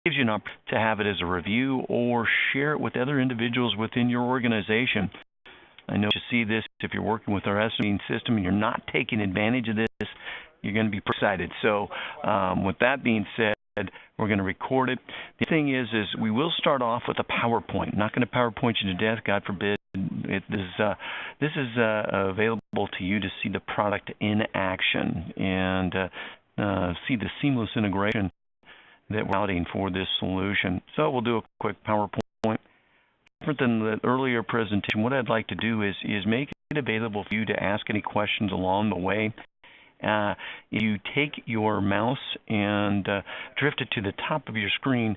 gives you an opportunity to have it as a review or share it with other individuals within your organization. I know you see this if you're working with our estimating system and you're not taking advantage of this, you're going to be excited. So with that being said, we're going to record it. The thing is we will start off with a PowerPoint. I'm not going to PowerPoint you to death, God forbid. This is available to you to see the product in action and see the seamless integration that we're routing for this solution. So we'll do a quick PowerPoint. Different than the earlier presentation, what I'd like to do is make it available for you to ask any questions along the way. If you take your mouse and drift it to the top of your screen,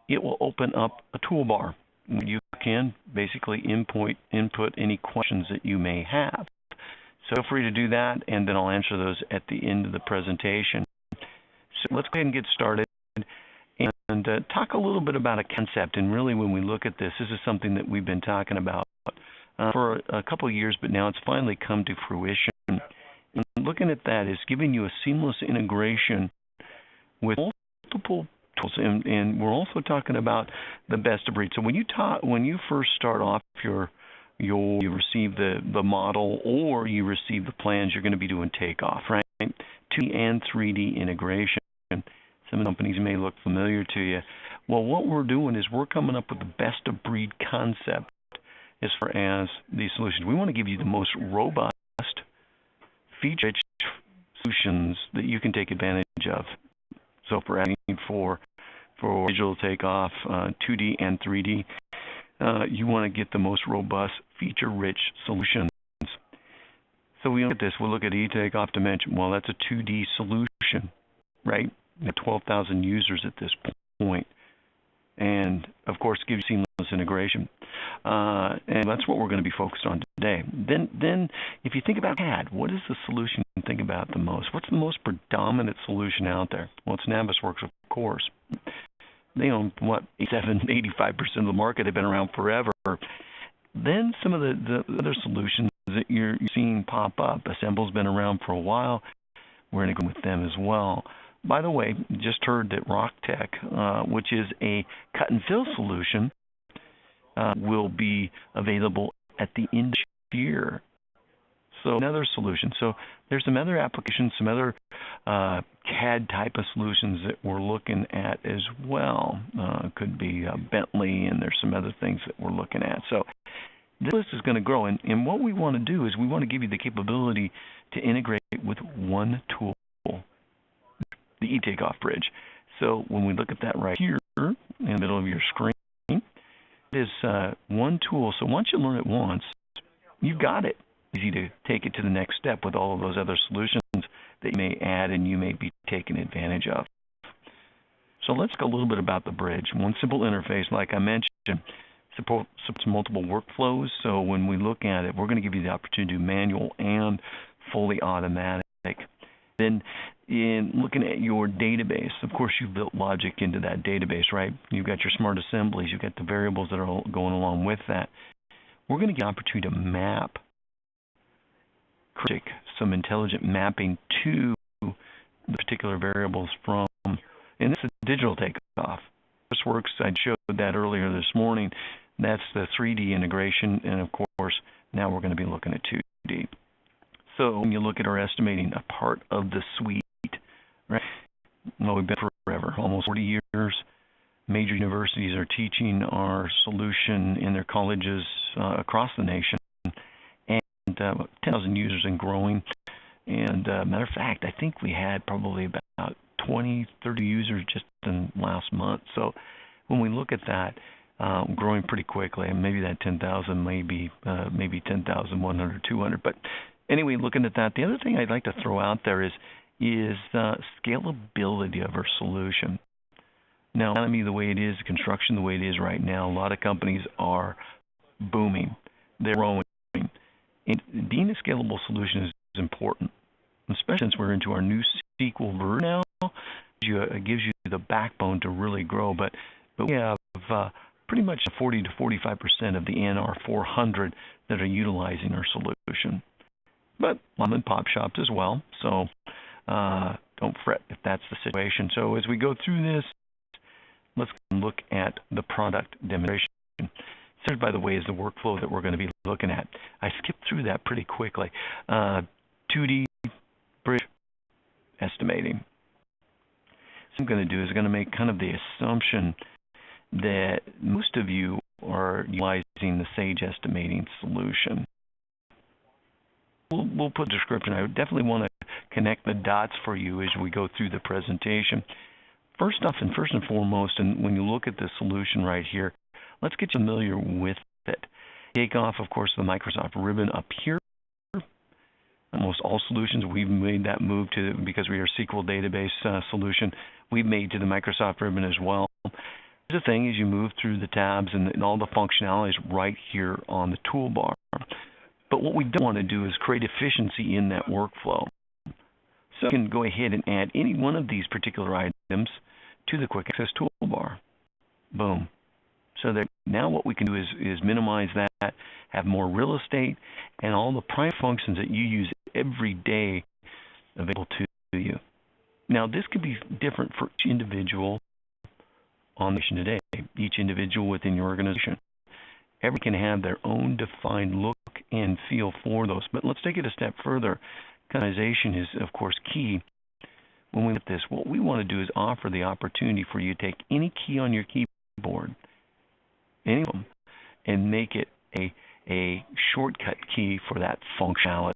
it will open up a toolbar. You can basically input any questions that you may have. So feel free to do that, and then I'll answer those at the end of the presentation. So let's go ahead and get started and talk a little bit about a concept. And really, when we look at this, this is something that we've been talking about for a couple of years, but now it's finally come to fruition. And looking at that is giving you a seamless integration with multiple tools, and we're also talking about the best of breed. So when you first start off you receive the model or you receive the plans, you're going to be doing takeoff, right? 2D and 3D integration. Some companies may look familiar to you. Well, what we're doing is we're coming up with the best of breed concept as far as these solutions. We want to give you the most robust, feature-rich solutions that you can take advantage of. So if we're adding for digital takeoff, 2D and 3D, you want to get the most robust, feature-rich solutions. So we look at this. We'll look at eTakeoff Dimension. Well, that's a 2D solution, right? 12,000 users at this point, and of course gives you seamless integration, and that's what we're going to be focused on today. Then if you think about CAD, what is the solution you think about the most? What's the most predominant solution out there? Well, it's Navisworks, of course. They own 85% of the market. They've been around forever. Then some of the other solutions that you're seeing pop up. Assemble's been around for a while. We're going to go with them as well. By the way, just heard that RockTech, which is a cut and fill solution, will be available at the end of the year. So another solution. So there's some other applications, some other CAD type of solutions that we're looking at as well. Could be Bentley, and there's some other things that we're looking at. So this list is going to grow, and what we want to do is we want to give you the capability to integrate with one tool, the eTakeoff bridge. So when we look at that right here in the middle of your screen, it is one tool. So once you learn it once, you've got it. Easy to take it to the next step with all of those other solutions that you may add and you may be taking advantage of. So let's talk a little bit about the bridge. One simple interface, like I mentioned, supports multiple workflows. So when we look at it, we're going to give you the opportunity to do manual and fully automatic. Then in looking at your database, of course, you've built logic into that database, right? You've got your smart assemblies. You've got the variables that are going along with that. We're going to get an opportunity to map, create some intelligent mapping to the particular variables from, and this is digital takeoff. This works. I showed that earlier this morning. That's the 3D integration, and of course, now we're going to be looking at 2D. So when you look at our estimating, a part of the suite, right? Well, we've been forever, almost 40 years. Major universities are teaching our solution in their colleges across the nation, and 10,000 users and growing. And matter of fact, I think we had probably about 20, 30 users just in last month. So when we look at that, growing pretty quickly, and maybe that 10,000 maybe 10,100, 200, but anyway, looking at that, the other thing I'd like to throw out there is scalability of our solution. Now, economy the way it is, construction the way it is right now, a lot of companies are booming. They're growing. And being a scalable solution is important, especially since we're into our new SQL version now. It gives you the backbone to really grow. But we have pretty much 40 to 45% of the NR 400 that are utilizing our solution. But mom and pop shops as well, so don't fret if that's the situation. So as we go through this, let's look at the product demonstration. Here, by the way, is the workflow that we're going to be looking at. I skipped through that pretty quickly. 2D bridge estimating. So what I'm going to do is I'm going to make kind of the assumption that most of you are utilizing the Sage estimating solution. We'll put a description. I would definitely want to connect the dots for you as we go through the presentation. First and foremost, and when you look at the solution right here, let's get familiar with it. Takeoff, of course, the Microsoft ribbon up here. Almost all solutions, we've made that move to, because we are a SQL database solution, we've made to the Microsoft ribbon as well. The thing is, you move through the tabs and all the functionality is right here on the toolbar. But what we don't want to do is create efficiency in that workflow. So you can go ahead and add any one of these particular items to the quick access toolbar. Boom. So that now what we can do is minimize that, have more real estate, and all the prime functions that you use every day available to you. Now, this could be different for each individual on the today, each individual within your organization. Everyone can have their own defined look and feel for those. But let's take it a step further. Customization is, of course, key. When we look at this, what we want to do is offer the opportunity for you to take any key on your keyboard, any of them, and make it a shortcut key for that functionality.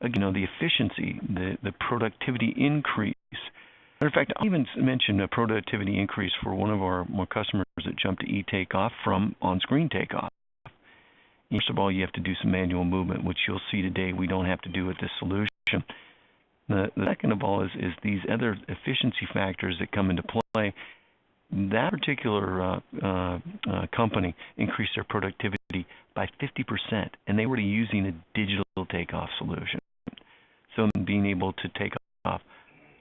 Again, the efficiency, the productivity increase. Matter of fact, I even mentioned a productivity increase for one of our customers that jumped to eTakeoff from on-screen takeoff. First of all, you have to do some manual movement, which you'll see today we don't have to do with this solution. The second of all is these other efficiency factors that come into play. That particular company increased their productivity by 50%, and they were using a digital takeoff solution. So being able to take off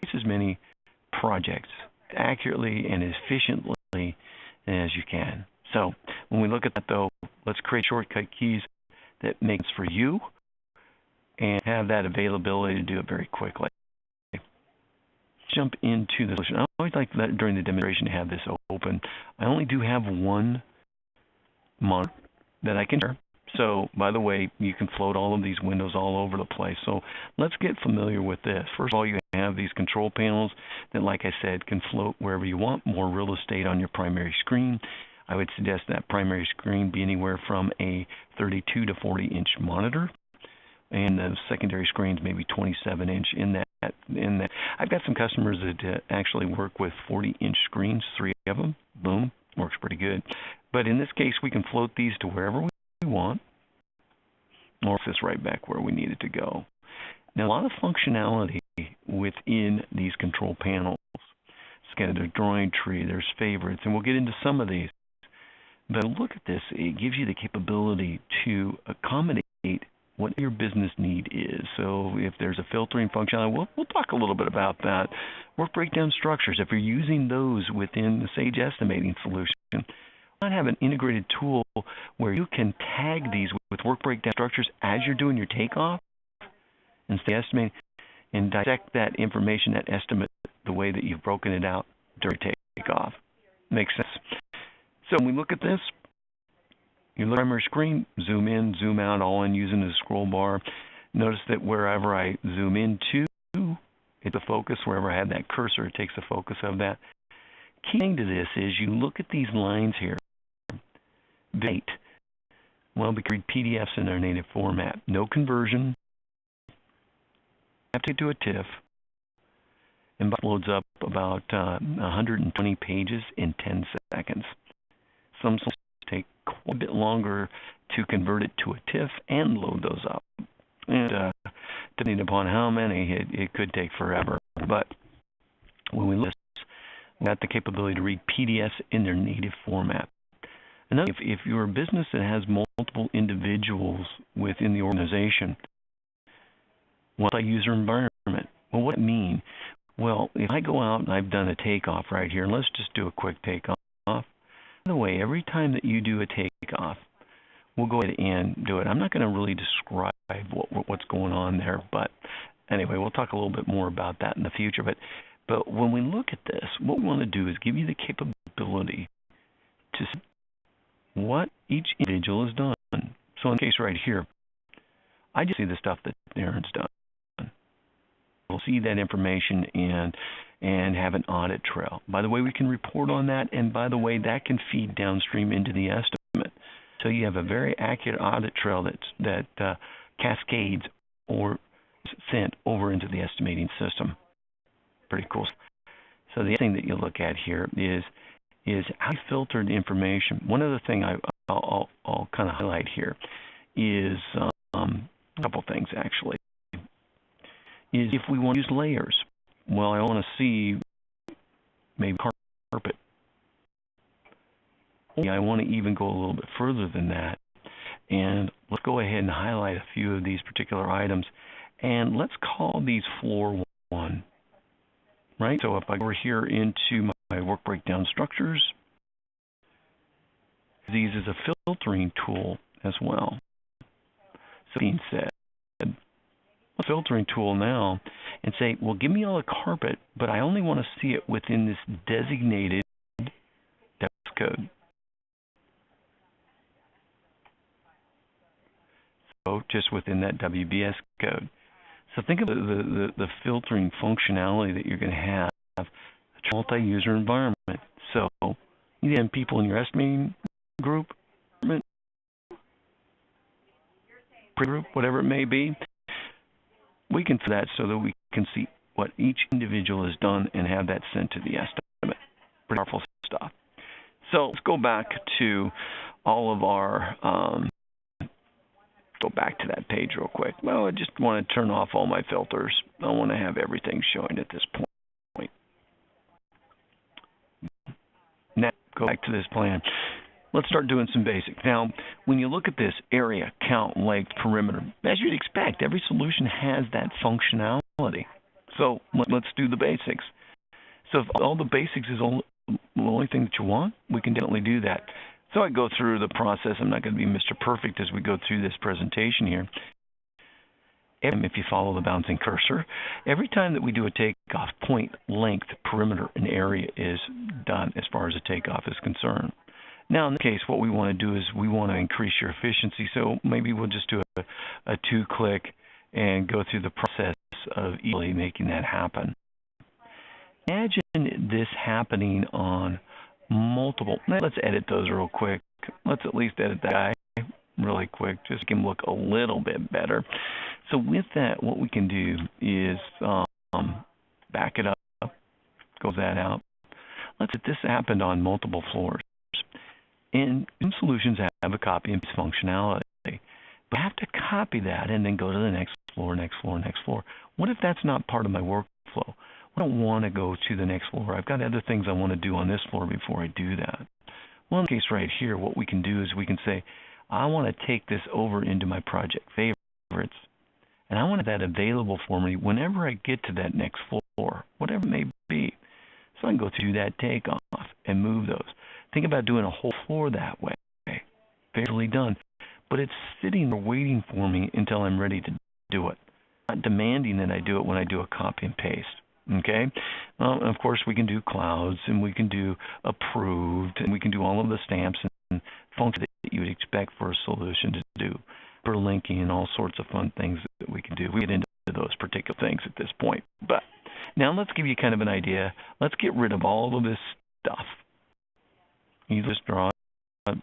twice as many projects accurately and efficiently as you can. So when we look at that, though, let's create shortcut keys that make sense for you and have that availability to do it very quickly. Jump into the solution. I always like that during the demonstration to have this open. I only do have one monitor that I can share. So, by the way, you can float all of these windows all over the place. So let's get familiar with this. First of all, you have these control panels that, like I said, can float wherever you want, more real estate on your primary screen. I would suggest that primary screen be anywhere from a 32 to 40-inch monitor, and the secondary screens maybe 27-inch in that. I've got some customers that actually work with 40-inch screens, 3 of them. Boom, works pretty good. But in this case, we can float these to wherever we want, or this right back where we need it to go. Now, a lot of functionality within these control panels. So again, there's drawing tree, there's favorites, and we'll get into some of these. But look at this. It gives you the capability to accommodate what your business need is. So if there's a filtering functionality, we'll talk a little bit about that. Work breakdown structures, if you're using those within the Sage estimating solution, why not have an integrated tool where you can tag these with work breakdown structures as you're doing your takeoff and stay estimating and dissect that information, that estimate, the way that you've broken it out during takeoff. Makes sense. So when we look at this, you look at the primary screen, zoom in, zoom out, all in using the scroll bar. Notice that wherever I zoom into, it's a focus. Wherever I have that cursor, it takes the focus of that. Key thing to this is you look at these lines here. Date. Well, we can read PDFs in their native format. No conversion. Have to do a TIFF. And loads up about 120 pages in 10 seconds. Some take quite a bit longer to convert it to a TIFF and load those up. And depending upon how many, it could take forever. But when we look at this, we've got the capability to read PDFs in their native format. Another, if you're a business that has multiple individuals within the organization, what's a user environment? Well, what does it mean? Well, if I go out and I've done a takeoff right here, and let's just do a quick takeoff. By the way, every time that you do a takeoff, we'll go ahead and do it. I'm not going to really describe what's going on there, but anyway, we'll talk a little bit more about that in the future. But But when we look at this, what we want to do is give you the capability to see what each individual has done. So in the case right here, I just see the stuff that Darren's done. We'll see that information and have an audit trail. By the way, we can report on that, and by the way, that can feed downstream into the estimate. So you have a very accurate audit trail that cascades or sent over into the estimating system. Pretty cool. So the other thing that you look at here is how you filtered information. One other thing I'll kind of highlight here is a couple things actually. Is if we want to use layers. Well, I want to see maybe carpet. I want to even go a little bit further than that. And let's go ahead and highlight a few of these particular items. And let's call these floor 1. Right? So if I go over here into my work breakdown structures, these is a filtering tool as well. So being said, a filtering tool now and say, well, give me all the carpet, but I only want to see it within this designated depth code. So just within that WBS code. So think of the filtering functionality that you're going to have a multi-user environment. So you have people in your estimating group, group, whatever it may be. We can do that so that we can see what each individual has done and have that sent to the estimate. Pretty powerful stuff. So let's go back to all of our, go back to that page real quick. Well, I just want to turn off all my filters. I want to have everything showing at this point. Now, go back to this plan. Let's start doing some basics. Now, when you look at this area, count, length, perimeter, as you'd expect, every solution has that functionality. So let's do the basics. So if all the basics is the only thing that you want, we can definitely do that. So I go through the process. I'm not going to be Mr. Perfect as we go through this presentation here. If you follow the bouncing cursor, every time that we do a takeoff, point, length, perimeter, and area is done as far as a takeoff is concerned. Now, in this case, what we want to do is we want to increase your efficiency. So maybe we'll just do a 2-click and go through the process of easily making that happen. Imagine this happening on multiple. Let's edit those real quick. Let's at least edit that guy really quick, just to make him look a little bit better. So with that, what we can do is back it up, goes that out. Let's say this happened on multiple floors. And some solutions have a copy and paste functionality. But I have to copy that and then go to the next floor, next floor, next floor. What if that's not part of my workflow? I don't want to go to the next floor. I've got other things I want to do on this floor before I do that. Well, in the case right here, what we can do is we can say, I want to take this over into my project favorites. And I want that available for me whenever I get to that next floor, whatever it may be. So I can go through that takeoff and move those. Think about doing a whole floor that way. Fairly done. But it's sitting there waiting for me until I'm ready to do it. Not demanding that I do it when I do a copy and paste. Okay? Of course, we can do clouds, and we can do approved, and we can do all of the stamps and functions that you would expect for a solution to do. For linking and all sorts of fun things that we can do. We get into those particular things at this point. But now let's give you kind of an idea. Let's get rid of all of this stuff. You just draw it.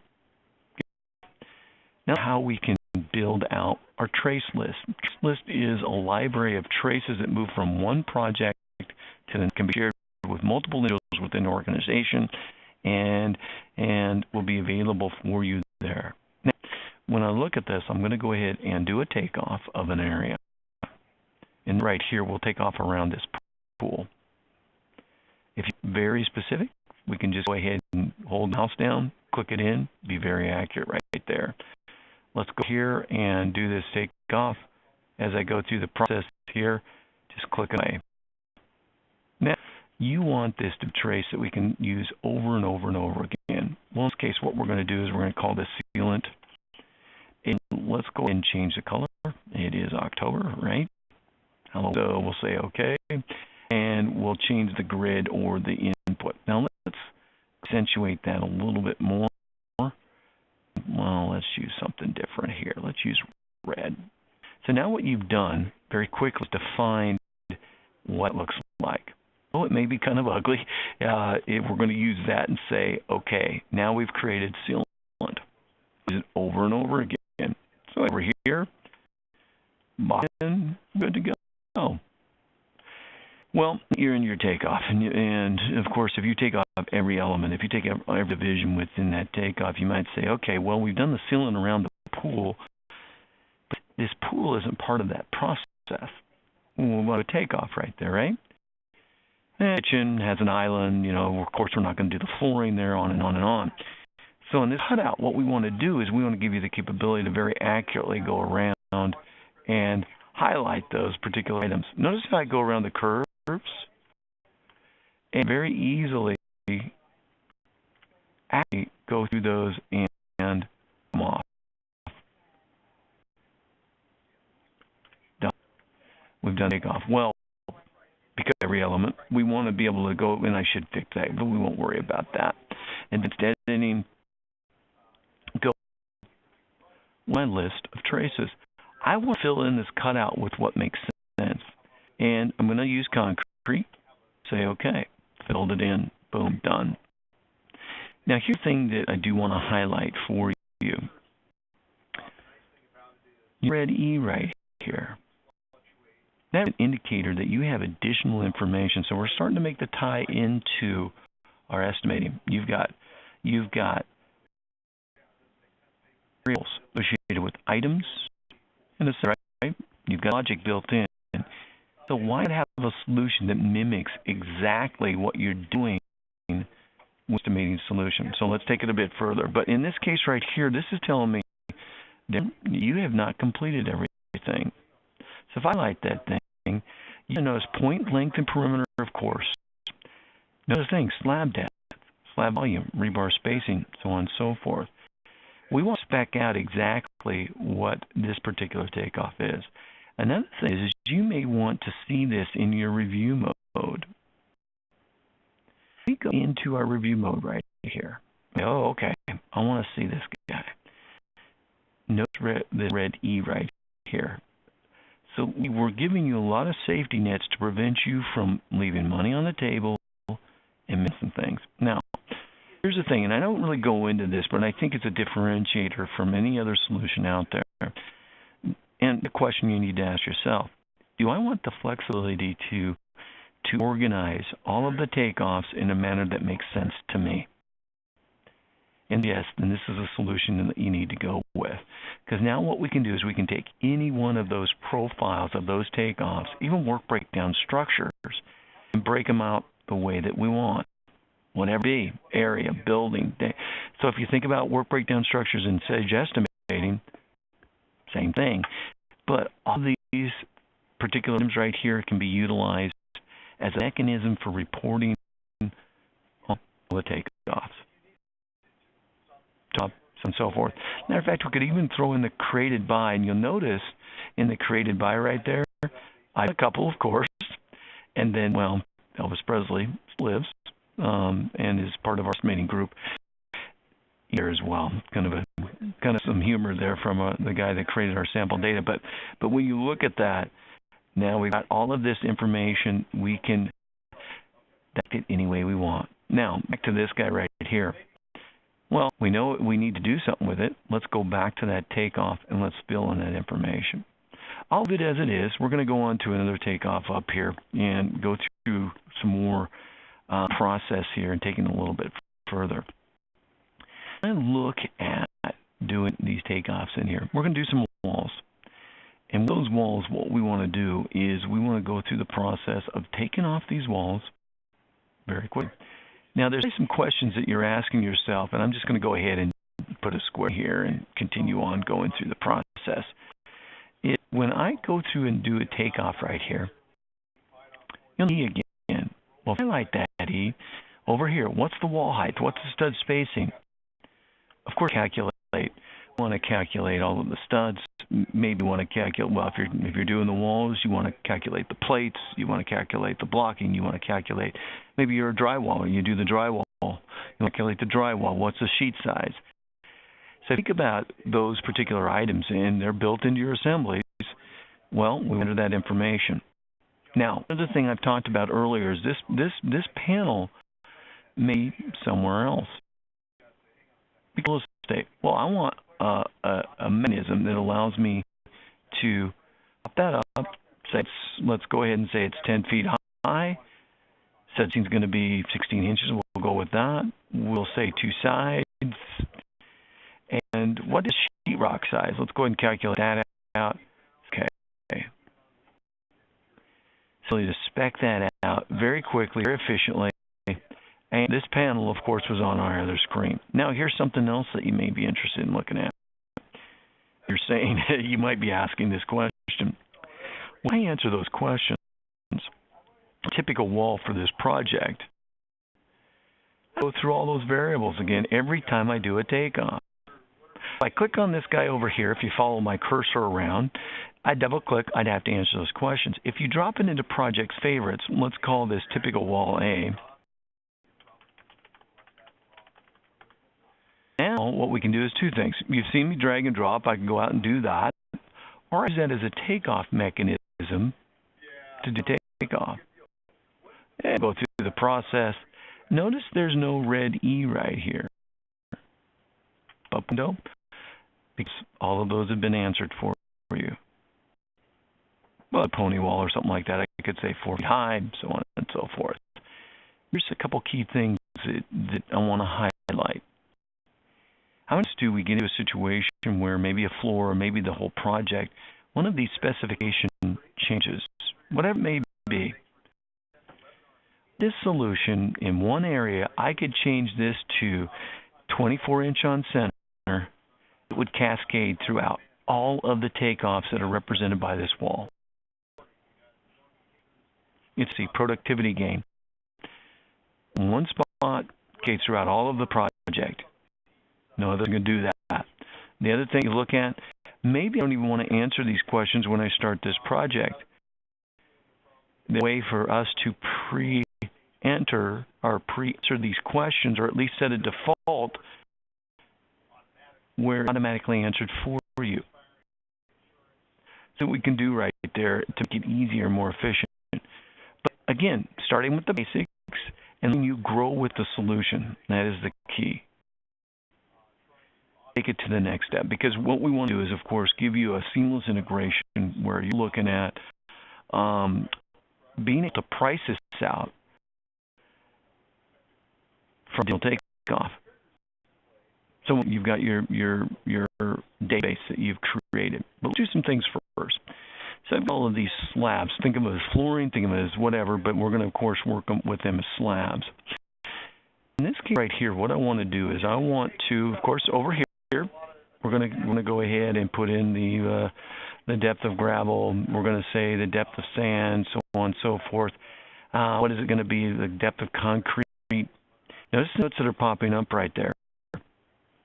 Now how we can build out our trace list. Trace list is a library of traces that move from one project to then can be shared with multiple individuals within an organization and will be available for you there. Now, when I look at this, I'm going to go ahead and do a takeoff of an area. And right here, we'll take off around this pool. If you're very specific, we can just go ahead and hold the mouse down, click it in, be very accurate right there. Let's go here and do this takeoff. As I go through the process here, just click away. Now, you want this to trace that we can use over and over and over again. Well, in this case, what we're going to do is we're going to call this sealant. And let's go ahead and change the color. It is October, right? So we'll say OK. and we'll change the grid or the input. Now let's accentuate that a little bit more. Well, let's use something different here. Let's use red. So now what you've done very quickly is defined what it looks like. Oh, it may be kind of ugly. If we're going to use that and say, okay, now we've created sealant. Use it over and over again. So over here, button, good to go. Well, you're in your takeoff, and of course, if you take off every element, if you take every division within that takeoff, you might say, okay, well, we've done the sealant around the pool, but this pool isn't part of that process. Well, what a takeoff right there, right? The kitchen has an island, of course, we're not going to do the flooring there, on and on and on. So in this cutout, what we want to do is we want to give you the capability to very accurately go around and highlight those particular items. Notice how I go around the curves and very easily actually go through those and come off. Done. We've done takeoff. Well, because every element, we want to be able to go, and I should fix that, but we won't worry about that. And instead, go my list of traces. I want to fill in this cutout with what makes sense. And I'm going to use concrete. Say, okay, filled it in, boom, done. Now, here's the thing that I do want to highlight for you. Red E right here. That's an indicator that you have additional information. So we're starting to make the tie into our estimating. You've got variables associated with items, and it's right. You've got logic built in. So why not have a solution that mimics exactly what you're doing with estimating solution? So let's take it a bit further. But in this case right here, this is telling me that you have not completed everything. So if I highlight that thing, you notice point, length, and perimeter, of course. Notice things, slab depth, slab volume, rebar spacing, so on and so forth. We want to spec out exactly what this particular takeoff is. Another thing is you may want to see this in your review mode. We go into our review mode right here. Oh, okay, I want to see this guy. Notice the red E right here. So we're giving you a lot of safety nets to prevent you from leaving money on the table and missing things. Now, here's the thing, and I don't really go into this, but I think it's a differentiator from any other solution out there. And the question you need to ask yourself, do I want the flexibility to organize all of the takeoffs in a manner that makes sense to me? And yes, then this is a solution that you need to go with. Because now what we can do is we can take any one of those profiles of those takeoffs, even work breakdown structures, and break them out the way that we want. Whatever it be, area, building. So if you think about work breakdown structures in Sage estimating, same thing. But all these particular items right here can be utilized as a mechanism for reporting on the takeoffs. And so forth. Matter of fact, we could even throw in the created by, and you'll notice in the created by right there, I have a couple, of course, and then, well, Elvis Presley lives and is part of our estimating group here as well. Kind of some humor there from the guy that created our sample data. But when you look at that, now we've got all of this information. We can deck it any way we want. Now, back to this guy right here. Well, we know we need to do something with it. Let's go back to that takeoff and let's fill in that information. I'll leave it as it is. We're going to go on to another takeoff up here and go through some more process here and taking it a little bit further. I look at doing these takeoffs in here. We're going to do some walls. And those walls, what we want to do is we want to go through the process of taking off these walls very quickly. Now, there's some questions that you're asking yourself, and I'm just going to go ahead and put a square here and continue on going through the process. When I go through and do a takeoff right here, you'll E again. Well, highlight that E. Over here, what's the wall height? What's the stud spacing? Of course, calculate. We want to calculate all of the studs maybe want to calculate, well, if you're doing the walls, you want to calculate the plates, you want to calculate the blocking, you want to calculate, maybe you're a drywall, you do the drywall, you calculate the drywall, what's the sheet size. So think about those particular items, and they're built into your assemblies. Well, we enter that information. Now, another thing I've talked about earlier is this panel may be somewhere else. Real estate. Well, I want a mechanism that allows me to pop that up. Say let's go ahead and say it's 10 feet high. Setting's going to be 16 inches. We'll go with that. We'll say 2 sides. And what is sheetrock size? Let's go ahead and calculate that out. Okay. So you spec that out very quickly, very efficiently. And this panel, of course, was on our other screen. Now, here's something else that you may be interested in looking at. You're saying you might be asking this question. When I answer those questions, a typical wall for this project, I go through all those variables again every time I do a takeoff. If I click on this guy over here, if you follow my cursor around, I double click, I'd have to answer those questions. If you drop it into project's favorites, let's call this typical wall A. Now, what we can do is 2 things. You've seen me drag and drop. I can go out and do that. Or I use that as a takeoff mechanism to do takeoff. And go through the process. Notice there's no red E right here. Up window. Because all of those have been answered for you. Well, a pony wall or something like that. I could say 4 feet high, so on and so forth. Here's a couple key things that I want to highlight. How much do we get into a situation where maybe a floor or maybe the whole project, one of these specification changes, whatever it may be. This solution in one area, I could change this to 24-inch on center. It would cascade throughout all of the takeoffs that are represented by this wall. It's the productivity gain. In one spot, okay, throughout all of the project. No other can do that. The other thing you look at, maybe I don't even want to answer these questions when I start this project. The way for us to pre-enter or pre-answer these questions, or at least set a default where it's automatically answered for you. So we can do right there to make it easier, more efficient. But again, starting with the basics, and then you grow with the solution. That is the key. Take it to the next step, because what we want to do is, of course, give you a seamless integration where you're looking at being able to price this out from the takeoff. So you've got your database that you've created. But let's do some things first. So I've got all of these slabs. Think of it as flooring, think of it as whatever, but we're going to, of course, work with them as slabs. In this case right here, what I want to do is I want to, of course, over here, we're going to go ahead and put in the depth of gravel. We're going to say the depth of sand, so on and so forth. What is it going to be? The depth of concrete. Notice the notes that are popping up right there.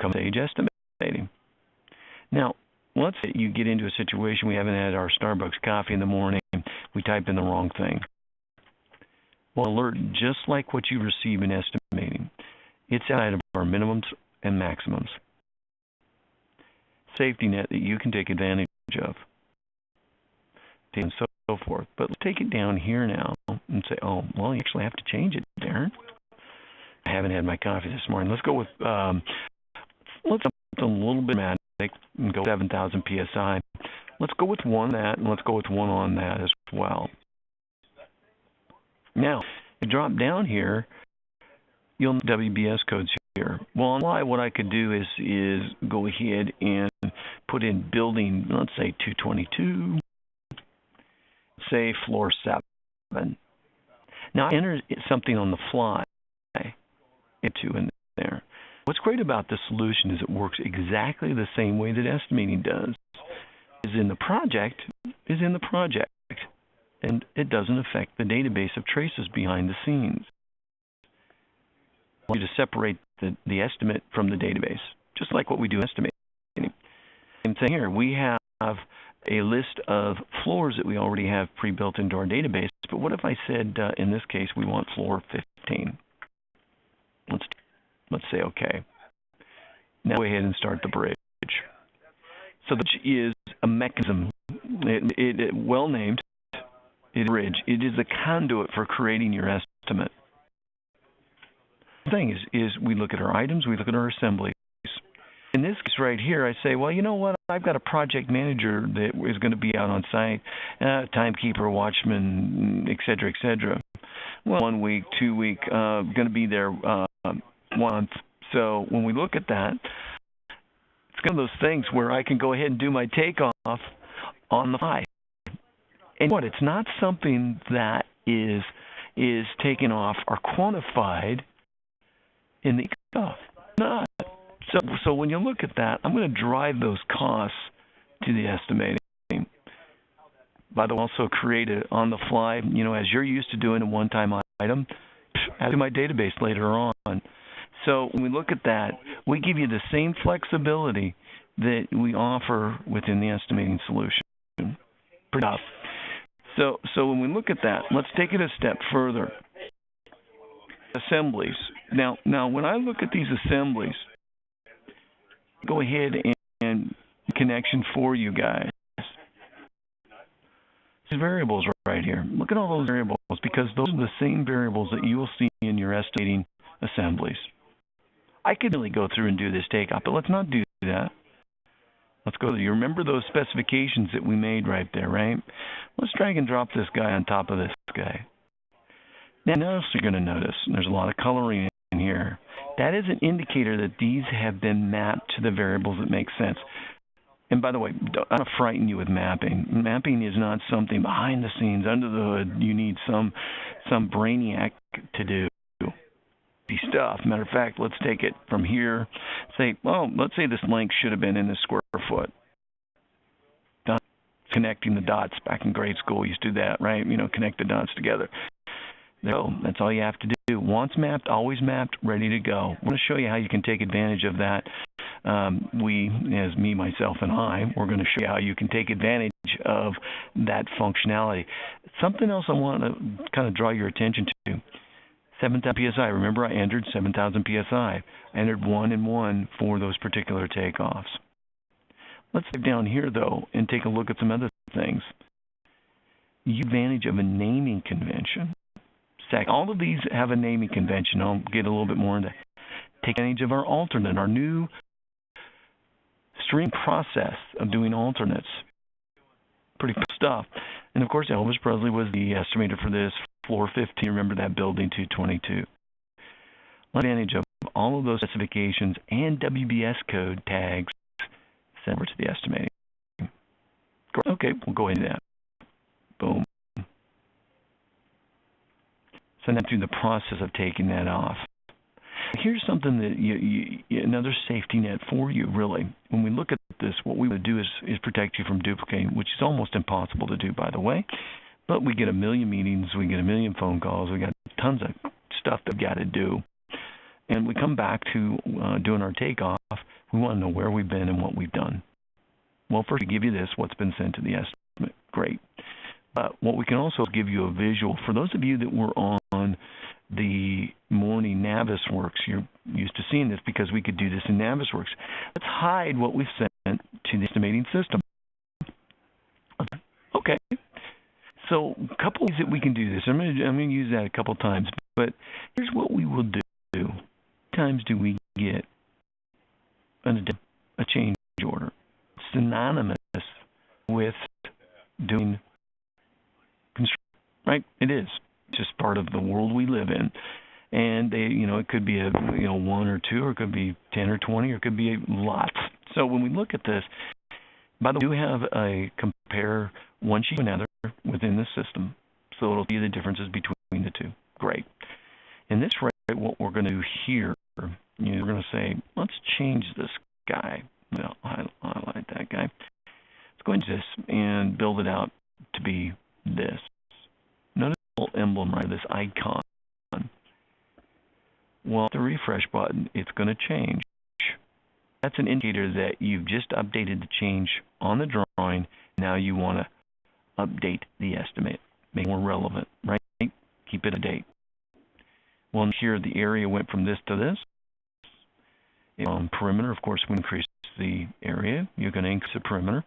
Come stage estimating. Now, let's say you get into a situation we haven't had our Starbucks coffee in the morning. We type in the wrong thing. Well, alert, just like what you receive in estimating, it's outside of our minimums and maximums. Safety net that you can take advantage of, and so forth. But let's take it down here now and say, oh, well, you actually have to change it, Darren. I haven't had my coffee this morning. Let's go with, let's go a little bit dramatic and go 7,000 psi. Let's go with one on that, and let's go with one on that as well. Now, if you drop down here, you'll need WBS codes here. Well, on why, what I could do is go ahead and put in building, let's say 222, say floor 7. Now, I enter something on the fly into in there. What's great about this solution is it works exactly the same way that estimating does. Is in the project, and it doesn't affect the database of traces behind the scenes. I want you to separate the estimate from the database, just like what we do estimating. Same thing here. We have a list of floors that we already have pre-built into our database. But what if I said, in this case, we want floor 15? Let's say OK. Now go ahead and start the bridge. So the bridge is a mechanism, well named. It's a bridge. It is a conduit for creating your estimate. The thing is we look at our items, we look at our assemblies. In this case right here, I say, well, you know what? I've got a project manager that is going to be out on site, timekeeper, watchman, et cetera, Well, 1 week, 2 week, going to be there 1 month. So when we look at that, it's one of those things where I can go ahead and do my takeoff on the fly. And what? It's not something that is taken off or quantified in the takeoff. Not. So when you look at that, I'm going to drive those costs to the estimating. By the way, also create it on the fly, as you're used to doing a one-time item, add to my database later on. So when we look at that, we give you the same flexibility that we offer within the estimating solution. Pretty tough. So when we look at that, let's take it a step further. Assemblies. Now when I look at these assemblies, go ahead and connection for you guys. These variables right here. Look at all those variables, because those are the same variables that you will see in your estimating assemblies. I could really go through and do this takeoff, but let's not do that. Let's go. You remember those specifications that we made right there, right? Let's drag and drop this guy on top of this guy. Now, notice you're going to notice there's a lot of coloring in here. That is an indicator that these have been mapped to the variables that make sense. And by the way, I don't want to frighten you with mapping. Mapping is not something behind the scenes, under the hood, you need some brainiac to do. Stuff. Matter of fact, let's take it from here. Let's say this length should have been in the square foot. Done. Connecting the dots. Back in grade school, we used to do that, right? Connect the dots together. So that's all you have to do. Once mapped, always mapped, ready to go. I'm going to show you how you can take advantage of that. As me, myself, and we're going to show you how you can take advantage of that functionality. Something else I want to kind of draw your attention to. 7,000 PSI. Remember, I entered 7,000 PSI. I entered 1 and 1 for those particular takeoffs. Let's get down here, though, and take a look at some other things. You advantage of a naming convention. Second, all of these have a naming convention. I'll get a little bit more into that. Take advantage of our alternate, our new stream process of doing alternates. Pretty cool stuff. And, of course, Elvis Presley was the estimator for this. Floor 15, remember that building, 222. Advantage of all of those specifications and WBS code tags sent over to the estimating. Okay, we'll go into that. Boom. So now through the process of taking that off. Here's something that another safety net for you, really. When we look at this, what we would do is protect you from duplicating, which is almost impossible to do, by the way. But we get a million meetings, we get a million phone calls, we got tons of stuff that we got to do. And we come back to doing our takeoff. We want to know where we've been and what we've done. Well, first we give you this, what's been sent to the estimate. Great. What we can also give you a visual. For those of you that were on the morning Navisworks, you're used to seeing this because we could do this in Navisworks. Let's hide what we've sent to the estimating system. Okay. So a couple ways that we can do this. I'm going to use that a couple times. But here's what we will do. How many times do we get a change order? Synonymous with doing construction, right? It is. It's just part of the world we live in. And it could be a 1 or 2, or it could be 10 or 20, or it could be lots. So when we look at this, by the way, we do have a compare one sheet to another within the system, so it'll see the differences between the two. Great. In this rate, what we're going to do here, we're going to say, let's change this guy. I'll highlight that guy. Let's go into this and build it out to be this. Notice the little emblem right, this icon. Well, the refresh button, it's going to change. that's an indicator that you've just updated the change on the drawing. Now you want to update the estimate, make it more relevant, right? Keep it up to date. Well, here the area went from this to this. Perimeter, of course, we increase the area. You're going to increase the perimeter.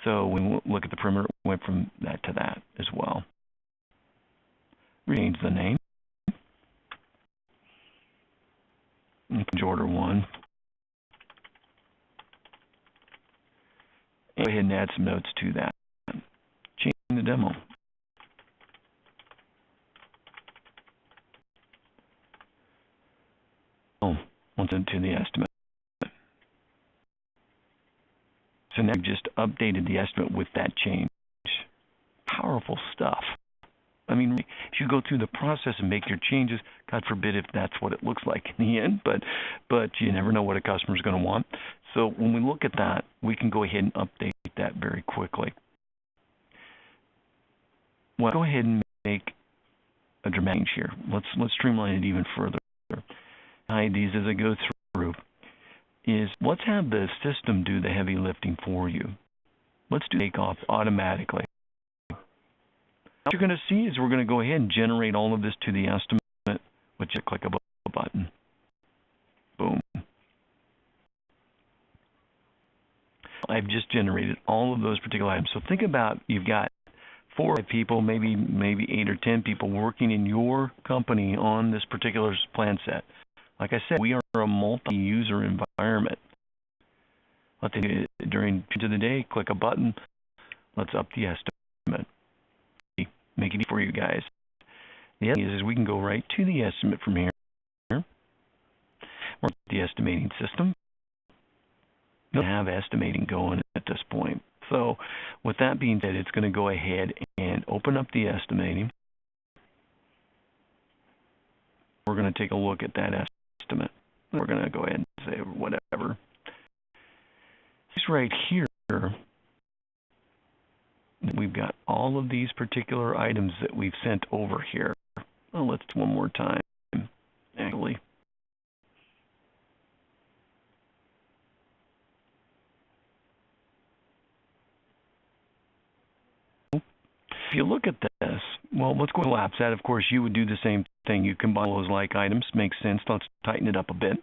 So when we look at the perimeter, it went from that to that as well. Change the name. Order 1. Go ahead and add some notes to that. Change the demo. Once into the estimate. So now I've just updated the estimate with that change. Powerful stuff. I mean, if you go through the process and make your changes, God forbid if that's what it looks like in the end, but you never know what a customer's going to want. So when we look at that, we can go ahead and update that very quickly. Well, go ahead and make a dramatic change here. Let's streamline it even further. Hide these as I go through. Let's have the system do the heavy lifting for you. Let's do takeoff automatically. What you're going to see is we're going to go ahead and generate all of this to the estimate, which you click a button. Boom. I've just generated all of those particular items. So think about you've got 4 or 5 people, maybe 8 or 10 people working in your company on this particular plan set. Like I said, we are a multi-user environment. Let them do it during the day, click a button, let's up the estimate. Make it easy for you guys. The other thing is we can go right to the estimate from here. We're the estimating system. We don't have estimating going at this point. So with that being said, it's going to go ahead and open up the estimating. We're going to take a look at that estimate. We're going to go ahead and say whatever. This right here, we've got all of these particular items that we've sent over here. Well, let's do one more time, actually. If you look at this, well, let's go collapse that. Of course, you would do the same thing. You combine those like items. Makes sense. Let's tighten it up a bit.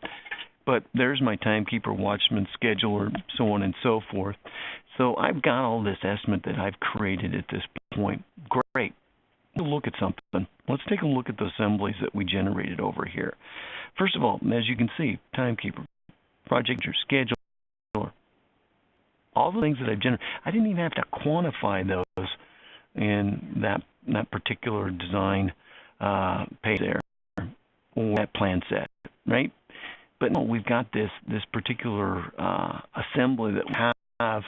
But there's my timekeeper, watchman, scheduler, so on and so forth. So I've got all this estimate that I've created at this point. Great. Let's look at something. Let's take a look at the assemblies that we generated over here. First of all, as you can see, timekeeper, project scheduler, all the things that I've generated. I didn't even have to quantify those in that particular design page there or that plan set, right? But no, we've got this particular assembly that we have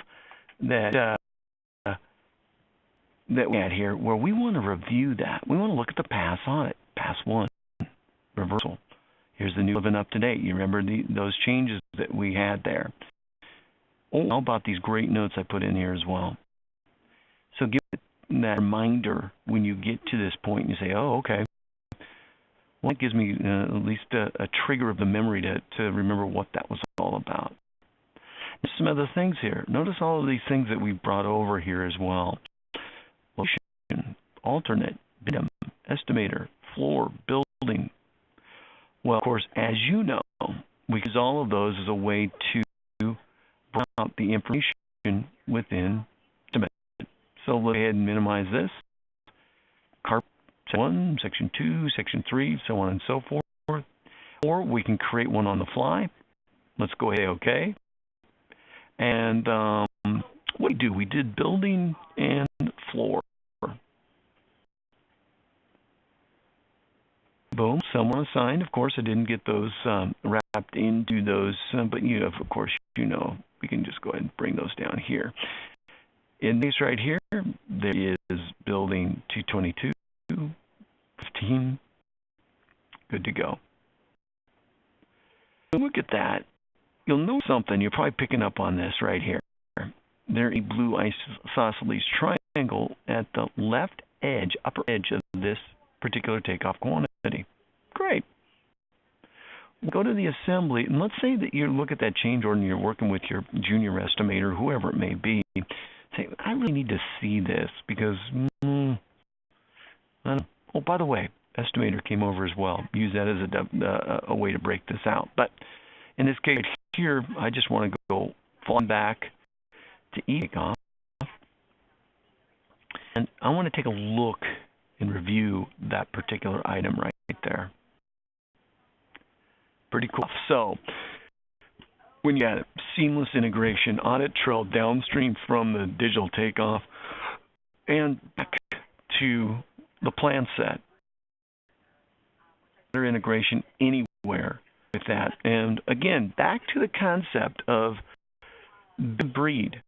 that we had here, where we want to review that. We want to look at the pass on it. Pass 1, reversal. Here's the new living up to date. You remember those changes that we had there. Oh, how about these great notes I put in here as well? So give it that reminder when you get to this point and you say, oh, okay. Well, it gives me at least a trigger of the memory to remember what that was all about. There's some other things here. Notice all of these things that we brought over here as well. Location, alternate, bidum, estimator, floor, building. Well, of course, as you know, we use all of those as a way to bring out the information within estimate. So let's go ahead and minimize this. Carp. Section 1, Section 2, Section 3, so on and so forth. Or we can create one on the fly. Let's go ahead and say OK. And what do we did building and floor. Boom, someone assigned. Of course, I didn't get those wrapped into those, but you have, of course, you know, we can just go ahead and bring those down here. In this right here, there is building 222. 15. Good to go. Look at that. You'll know something. You're probably picking up on this right here. There's a blue isosceles triangle at the left edge, upper edge of this particular takeoff quantity. Great. Go to the assembly, and let's say that you look at that change order and you're working with your junior estimator, whoever it may be. Say, I really need to see this because, I don't know. Oh, by the way, estimator came over as well. Use that as a way to break this out. But in this case here, I just want to go falling back to eTakeoff, and I want to take a look and review that particular item right there. Pretty cool. So when you add seamless integration, audit trail downstream from the digital takeoff and back to the plan set. Better integration anywhere with that. And again, back to the concept of the breed.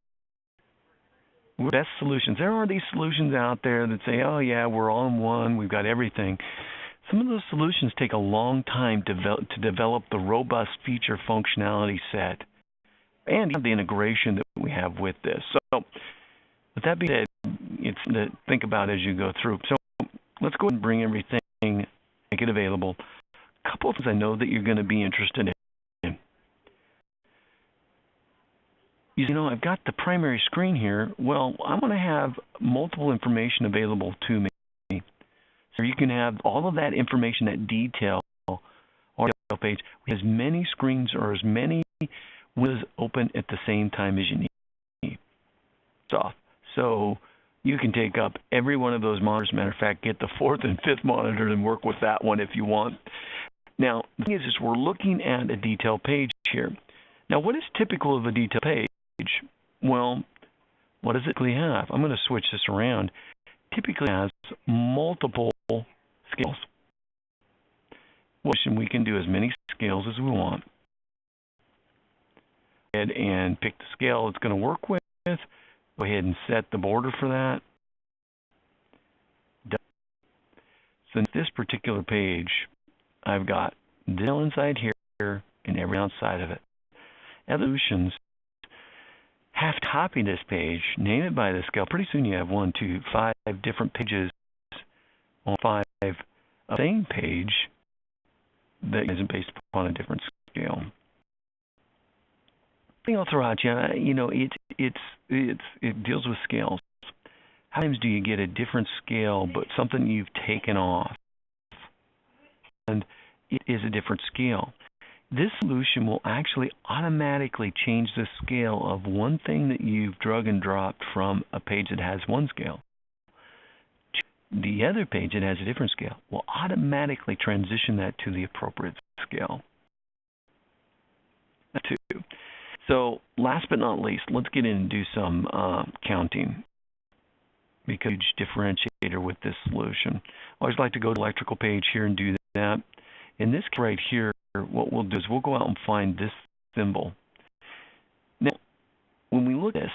Best solutions. There are these solutions out there that say, oh yeah, we're all in one, we've got everything. Some of those solutions take a long time to develop the robust feature functionality set and the integration that we have with this. So with that being said, it's to think about as you go through. So let's go ahead and bring everything, make it available. A couple of things I know that you're going to be interested in. You know, I've got the primary screen here. Well, I'm going to have multiple information available to me. So you can have all of that information, that detail on the page with as many screens or as many windows open at the same time as you need. So you can take up every one of those monitors. Matter of fact, get the fourth and fifth monitor and work with that one if you want. Now, the thing is we're looking at a detail page here. Now, what is typical of a detail page? Well, what does it typically have? I'm going to switch this around. Typically has multiple scales. We can do as many scales as we want. Go ahead and pick the scale it's going to work with. Go ahead and set the border for that. Done. So in this particular page, I've got this inside here and every outside of it. Other solutions have to copy this page, name it by the scale. Pretty soon you have 1, 2, 5 different pages on 5 of the same page that isn't based upon a different scale. Thing I'll throw at you, it deals with scales. How many times do you get a different scale, but something you've taken off, and it is a different scale? This solution will actually automatically change the scale of one thing that you've drag and dropped from a page that has one scale to the other page that has a different scale. Will automatically transition that to the appropriate scale. So last but not least, let's get in and do some counting, because huge differentiator with this solution. I always like to go to the electrical page here and do that. In this case right here, what we'll do is we'll go out and find this symbol. Now, when we look at this,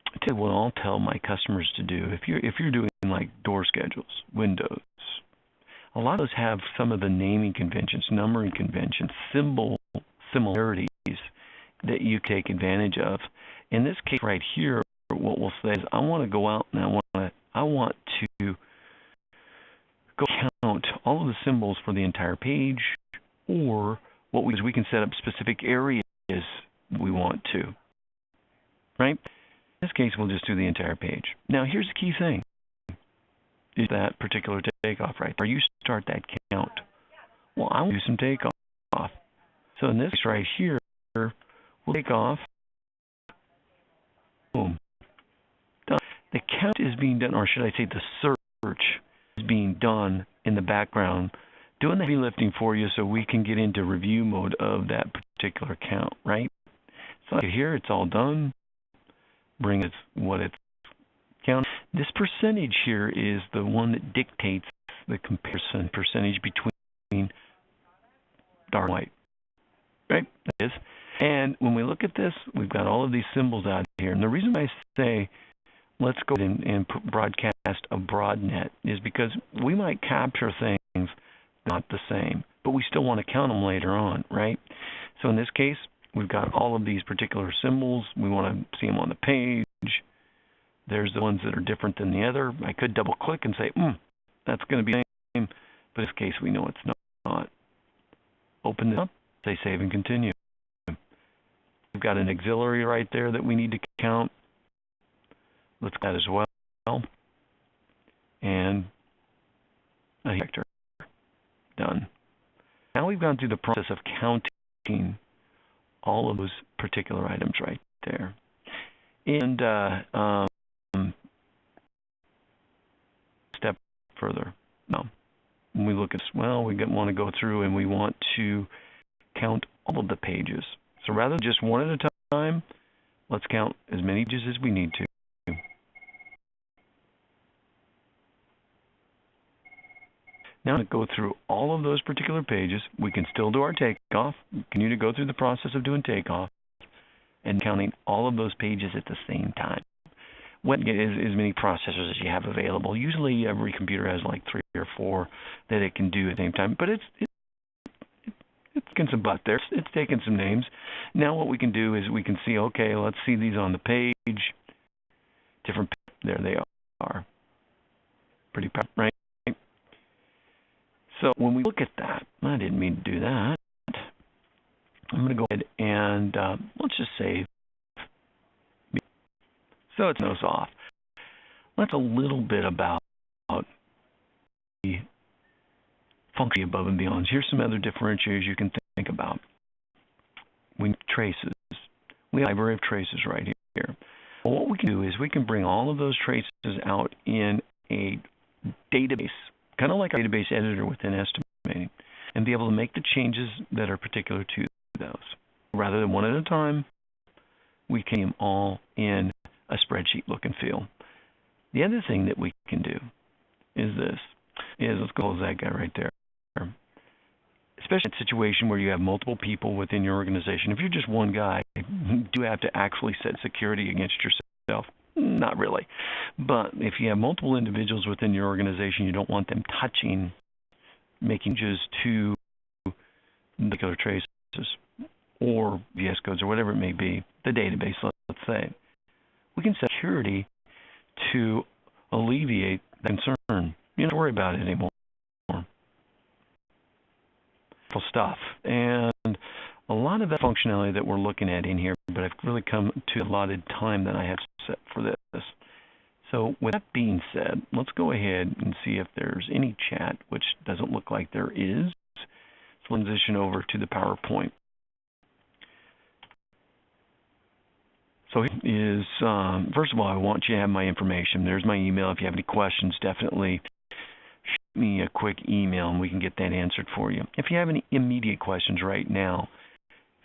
I tell you what I'll tell my customers to do. If you're doing like door schedules, windows, a lot of those have some of the naming conventions, numbering conventions, symbol similarities that you take advantage of. In this case right here, what we'll say is I want to go out and I want to go count all of the symbols for the entire page, or what we can set up specific areas we want to. Right? In this case, we'll just do the entire page. Now, here's the key thing: is that particular takeoff right there. You start that count. Well, I want to do some takeoff. So in this case right here, we'll take off. Boom. Done. The count is being done, or should I say the search is being done in the background, doing the heavy lifting for you so we can get into review mode of that particular count, right? So here it's all done. Bring it what it's count. This percentage here is the one that dictates the comparison percentage between dark and white. Right? That is. And when we look at this, we've got all of these symbols out here. And the reason I say let's go ahead and broadcast a broad net is because we might capture things not the same, but we still want to count them later on, right? So in this case, we've got all of these particular symbols. We want to see them on the page. There's the ones that are different than the other. I could double click and say, that's going to be the same, but in this case, we know it's not. Open open this up, say save and continue. We've got an auxiliary right there that we need to count. Let's get that as well. And a vector. Done. Now we've gone through the process of counting all of those particular items right there. And step further. Now, when we look at, well, we want to go through and we want to count all of the pages. So rather than just one at a time, let's count as many pages as we need to. Now to go through all of those particular pages, we can still do our takeoff, continue to go through the process of doing takeoff, and counting all of those pages at the same time. What as many processors as you have available. Usually every computer has like 3 or 4 that it can do at the same time, but it's kicking some butt there. It's taking some names. Now what we can do is we can see, okay, let's see these on the page. Different, there they are. Pretty powerful, right? So when we look at that, I didn't mean to do that. I'm going to go ahead and let's just save. So it's nose off. Let's a little bit about the function above and beyond. Here's some other differentiators you can think about. We traces. We have a library of traces right here. Well, what we can do is we can bring all of those traces out in a database, kind of like our database editor within estimating, and be able to make the changes that are particular to those. Rather than one at a time, we can them all in a spreadsheet look and feel. The other thing that we can do is this, let's close that guy right there. Especially in a situation where you have multiple people within your organization. If you're just one guy, you do have to actually set security against yourself. Not really. But if you have multiple individuals within your organization, you don't want them touching, making changes to the code traces or VS codes or whatever it may be, the database, let's say. We can set security to alleviate the concern. You don't have to worry about it anymore. Stuff. And a lot of that functionality that we're looking at in here, but I've really come to the allotted time that I have set for this. So with that being said, let's go ahead and see if there's any chat, which doesn't look like there is. Let's transition over to the PowerPoint. So here is, first of all, I want you to have my information. There's my email. If you have any questions, definitely shoot me a quick email and we can get that answered for you. If you have any immediate questions right now,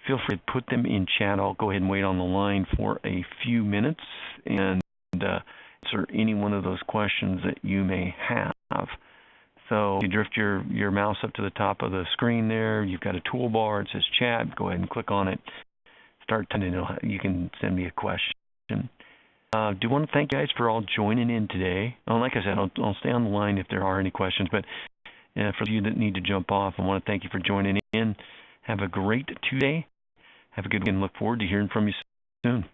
feel free to put them in chat. I'll go ahead and wait on the line for a few minutes and answer any one of those questions that you may have. So you drift your mouse up to the top of the screen there. You've got a toolbar. It says chat. Go ahead and click on it. Start typing. You can send me a question. Do want to thank you guys for all joining in today. Like I said, I'll stay on the line if there are any questions. But for you that need to jump off, I want to thank you for joining in. Have a great Tuesday. Have a good week and look forward to hearing from you soon.